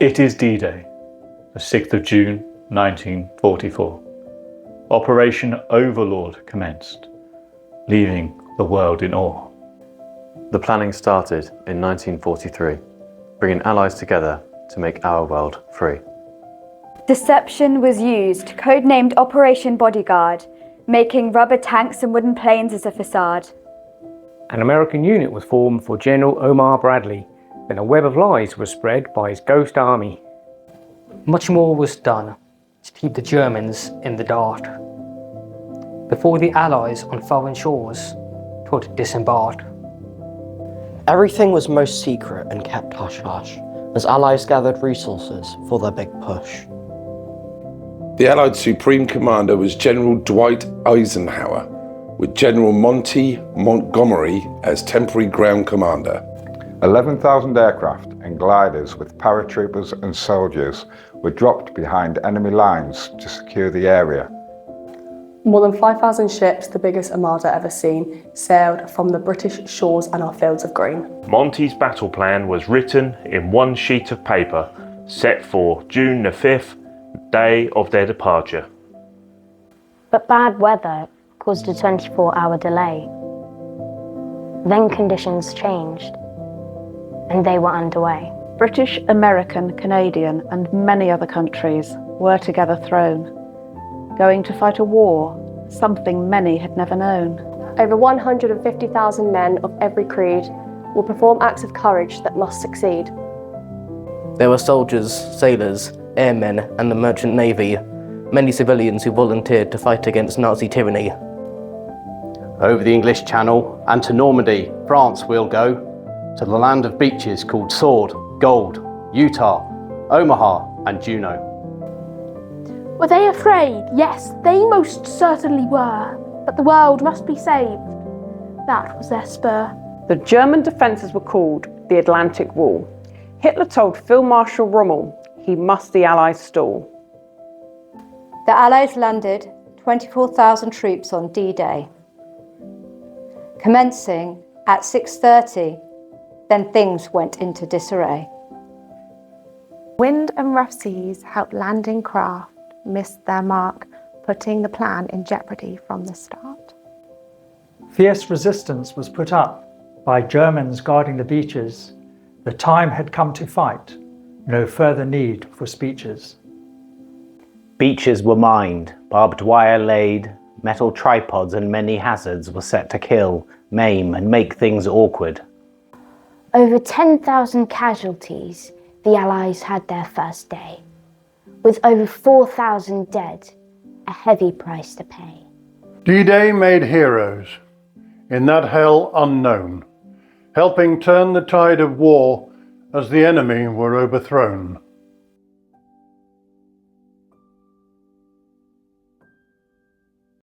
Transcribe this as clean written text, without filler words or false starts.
It is D-Day, the 6th of June 1944. Operation Overlord commenced, leaving the world in awe. The planning started in 1943, bringing allies together to make our world free. Deception was used, codenamed Operation Bodyguard, making rubber tanks and wooden planes as a facade. An American unit was formed for General Omar Bradley. Then a web of lies was spread by his ghost army. Much more was done to keep the Germans in the dark. Before the Allies on foreign shores could disembark. Everything was most secret and kept hush-hush, as Allies gathered resources for their big push. The Allied Supreme Commander was General Dwight Eisenhower, with General Monty Montgomery as temporary ground commander. 11,000 aircraft and gliders with paratroopers and soldiers were dropped behind enemy lines to secure the area. More than 5,000 ships, the biggest armada ever seen, sailed from the British shores and our fields of green. Monty's battle plan was written in one sheet of paper, set for June the 5th, day of their departure. But bad weather caused a 24-hour delay. Then conditions changed, and they were underway. British, American, Canadian and many other countries were together thrown, going to fight a war, something many had never known. Over 150,000 men of every creed will perform acts of courage that must succeed. There were soldiers, sailors, airmen and the merchant navy, many civilians who volunteered to fight against Nazi tyranny. Over the English Channel and to Normandy, France we'll go, to the land of beaches called Sword, Gold, Utah, Omaha and Juneau. Were they afraid? Yes, they most certainly were. But the world must be saved. That was their spur. The German defences were called the Atlantic Wall. Hitler told Field Marshal Rommel he must the Allies stall. The Allies landed 24,000 troops on D-Day. Commencing at 6:30, then things went into disarray. Wind and rough seas helped landing craft miss their mark, putting the plan in jeopardy from the start. Fierce resistance was put up by Germans guarding the beaches. The time had come to fight, no further need for speeches. Beaches were mined, barbed wire laid, metal tripods and many hazards were set to kill, maim and make things awkward. Over 10,000 casualties, the Allies had their first day. With over 4,000 dead, a heavy price to pay. D-Day made heroes in that hell unknown, helping turn the tide of war as the enemy were overthrown.